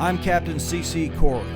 I'm Captain C.C.Corey.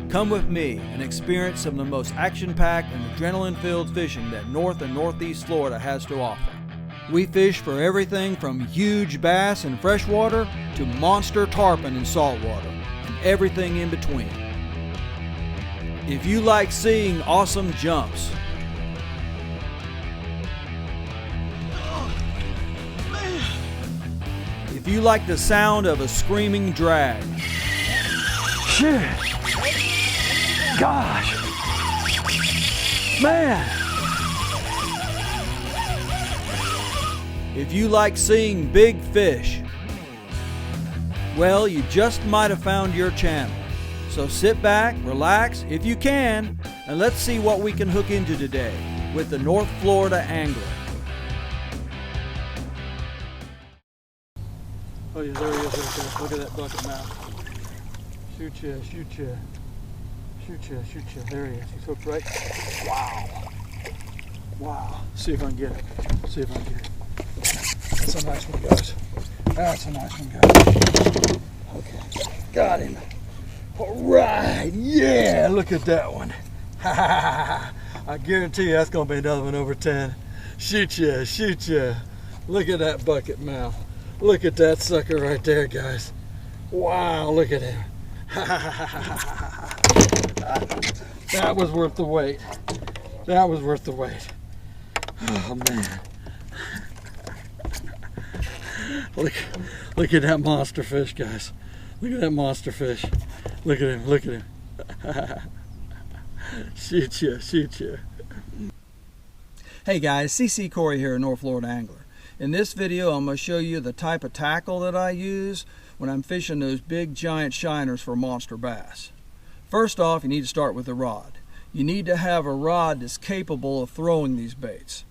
Come with me and experience some of the most action-packed and adrenaline-filled fishing that North and Northeast Florida has to offer. We fish for everything from huge bass in freshwater to monster tarpon in saltwater, and everything in between. If you like seeing awesome jumps, if you like the sound of a screaming drag, shit, gosh, man. If you like seeing big fish, well, you just might have found your channel. So sit back, relax, if you can, and let's see what we can hook into today with the North Florida Angler. Oh yeah, there he is right there. Look at that bucket mouth. Shoot ya, shoot ya. Shoot ya, shoot ya. There he is. He's hooked right. Wow. Wow. See if I can get it. See if I can get it. That's a nice one, guys. That's a nice one, guys. Okay. Got him. All right. Yeah, look at that one. I guarantee you that's going to be another one over 10. Shoot ya, shoot ya. Look at that bucket mouth. Look at that sucker right there, guys. Wow, look at him. That was worth the wait. That was worth the wait. Oh, man. Look at that monster fish, guys. Look at that monster fish. Look at him, look at him. Shoot ya, shoot ya. Hey guys, C.C.Corey here, North Florida Angler. In this video, I'm going to show you the type of tackle that I use when I'm fishing those big giant shiners for monster bass. First off, you need to start with the rod. You need to have a rod that's capable of throwing these baits.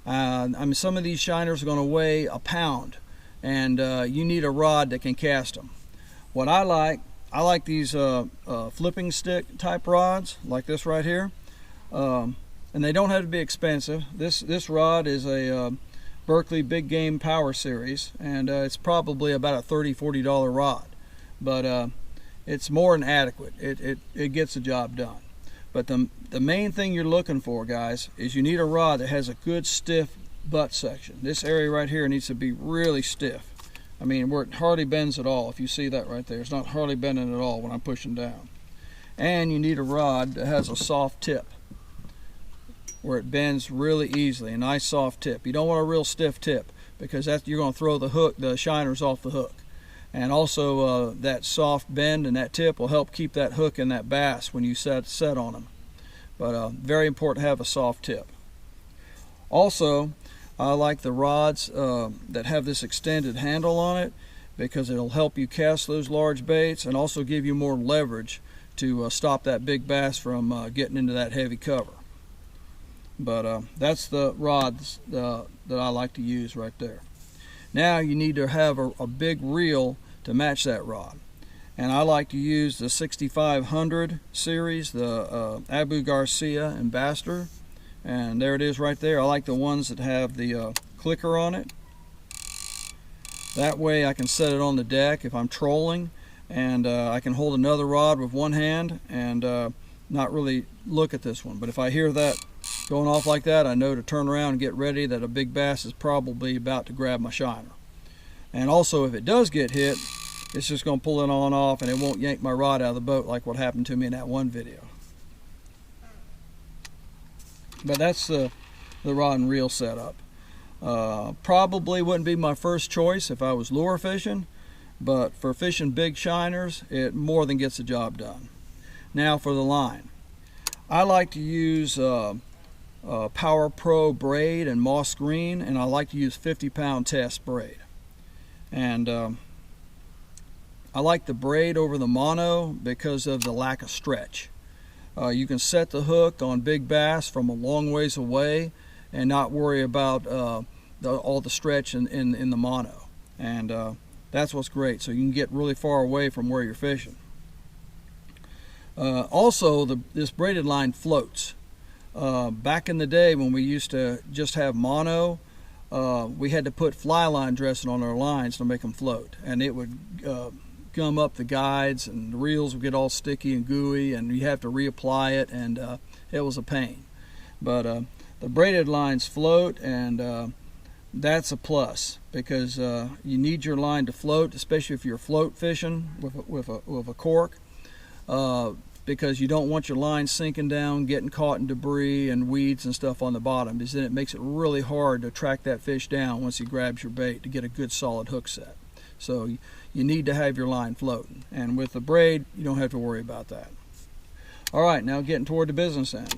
Some of these shiners are going to weigh a pound, and you need a rod that can cast them. What I like these flipping stick type rods, like this right here, and they don't have to be expensive. This rod is a Berkley Big Game Power Series, and it's probably about a $30–40 rod, but it's more than adequate. It gets the job done. But the main thing you're looking for, guys, is you need a rod that has a good stiff butt section. This area right here needs to be really stiff. I mean, where it hardly bends at all. If you see that right there, it's not hardly bending at all when I'm pushing down. And you need a rod that has a soft tip, where it bends really easily, a nice soft tip. You don't want a real stiff tip, because you're going to throw the shiners off the hook. And also that soft bend and that tip will help keep that hook and that bass when you set on them. But very important to have a soft tip. Also, I like the rods that have this extended handle on it, because it'll help you cast those large baits and also give you more leverage to stop that big bass from getting into that heavy cover. But that's the rods that I like to use right there. Now you need to have a big reel to match that rod. And I like to use the 6500 series, the Abu Garcia Ambassador. And there it is right there. I like the ones that have the clicker on it. That way I can set it on the deck if I'm trolling, and I can hold another rod with one hand and not really look at this one. But if I hear that going off like that, I know to turn around and get ready, that a big bass is probably about to grab my shiner. And also, if it does get hit, it's just going to pull it on off, and it won't yank my rod out of the boat like what happened to me in that one video. But that's the rod and reel setup. Probably wouldn't be my first choice if I was lure fishing, but for fishing big shiners, it more than gets the job done. Now for the line. I like to use Power Pro braid and moss green, and I like to use 50-pound test braid. And I like the braid over the mono because of the lack of stretch. You can set the hook on big bass from a long ways away and not worry about all the stretch in the mono. And that's what's great. So you can get really far away from where you're fishing. Also, this braided line floats. Back in the day when we used to just have mono, we had to put fly line dressing on our lines to make them float, and it would gum up the guides, and the reels would get all sticky and gooey, and you have to reapply it, and it was a pain. But the braided lines float, and that's a plus, because you need your line to float, especially if you're float fishing with a cork, because you don't want your line sinking down, getting caught in debris and weeds and stuff on the bottom, because then it makes it really hard to track that fish down once he grabs your bait to get a good solid hook set. So you need to have your line floating, and with the braid you don't have to worry about that. All right, now getting toward the business end.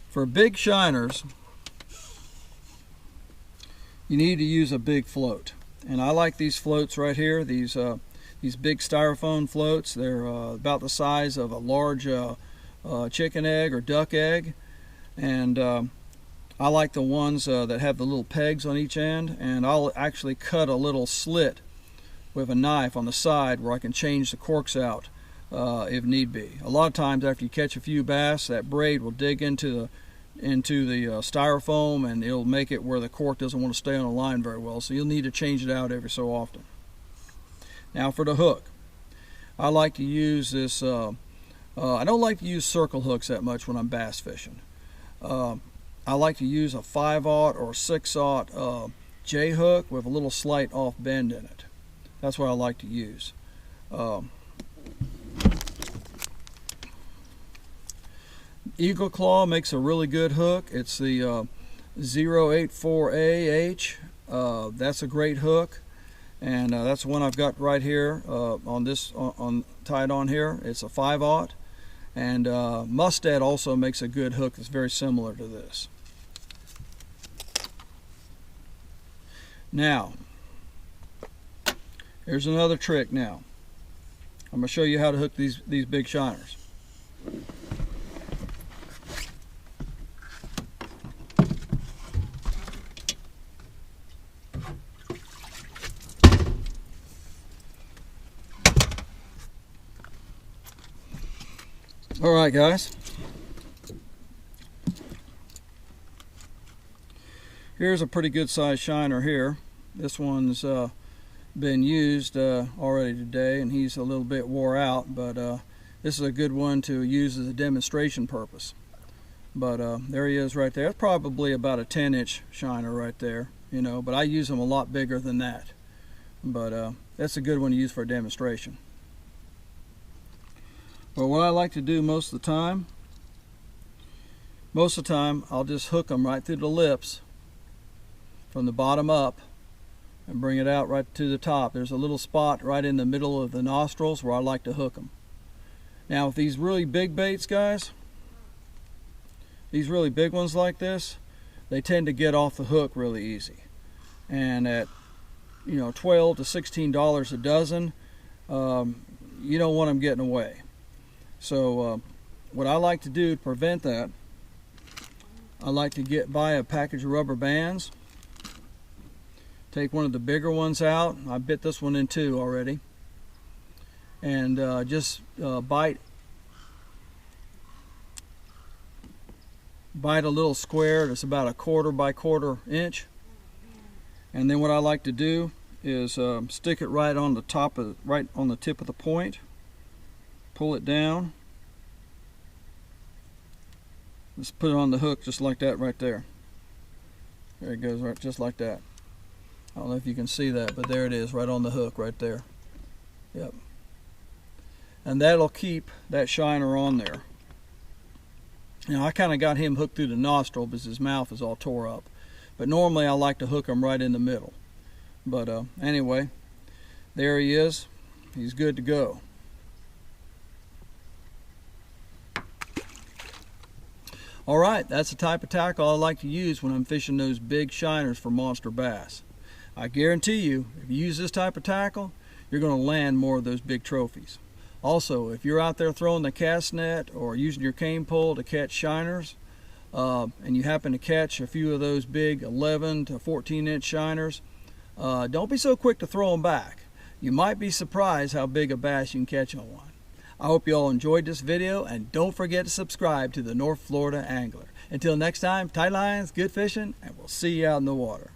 For big shiners, you need to use a big float, and I like these floats right here. These big styrofoam floats. They're about the size of a large chicken egg or duck egg, and I like the ones that have the little pegs on each end, and I'll actually cut a little slit with a knife on the side where I can change the corks out if need be. A lot of times after you catch a few bass, that braid will dig into the styrofoam, and it'll make it where the cork doesn't want to stay on the line very well, so you'll need to change it out every so often. Now for the hook, I like to use this, I don't like to use circle hooks that much when I'm bass fishing. I like to use a 5/0 or 6/0 J hook with a little slight off bend in it. That's what I like to use. Eagle Claw makes a really good hook. It's the 084AH. That's a great hook, and that's the one I've got right here tied on here. It's a 5/0, and Mustad also makes a good hook that's very similar to this. Now, here's another trick. Now, I'm going to show you how to hook these big shiners. All right, guys. Here's a pretty good sized shiner here. This one's been used already today, and he's a little bit wore out, but this is a good one to use as a demonstration purpose. But there he is right there. It's probably about a 10-inch shiner right there, you know, but I use them a lot bigger than that. But that's a good one to use for a demonstration. But what I like to do most of the time, I'll just hook them right through the lips from the bottom up and bring it out right to the top. There's a little spot right in the middle of the nostrils where I like to hook them. Now with these really big baits, guys, these really big ones like this, they tend to get off the hook really easy. And at, you know, $12 to $16 a dozen, you don't want them getting away. So what I like to do to prevent that, I like to buy a package of rubber bands, take one of the bigger ones out. I bit this one in two already, and just bite a little square that's about 1/4 by 1/4 inch, and then what I like to do is stick it right on the tip of the point. Pull it down. Let's put it on the hook just like that right there. There it goes, right, just like that. I don't know if you can see that, but there it is, right on the hook right there. Yep. And that'll keep that shiner on there. Now I kind of got him hooked through the nostril because his mouth is all tore up. But normally I like to hook him right in the middle. But anyway, there he is. He's good to go. Alright, that's the type of tackle I like to use when I'm fishing those big shiners for monster bass. I guarantee you, if you use this type of tackle, you're going to land more of those big trophies. Also, if you're out there throwing the cast net or using your cane pole to catch shiners, and you happen to catch a few of those big 11 to 14 inch shiners, don't be so quick to throw them back. You might be surprised how big a bass you can catch on one. I hope you all enjoyed this video, and don't forget to subscribe to the North Florida Angler. Until next time, tight lines, good fishing, and we'll see you out in the water.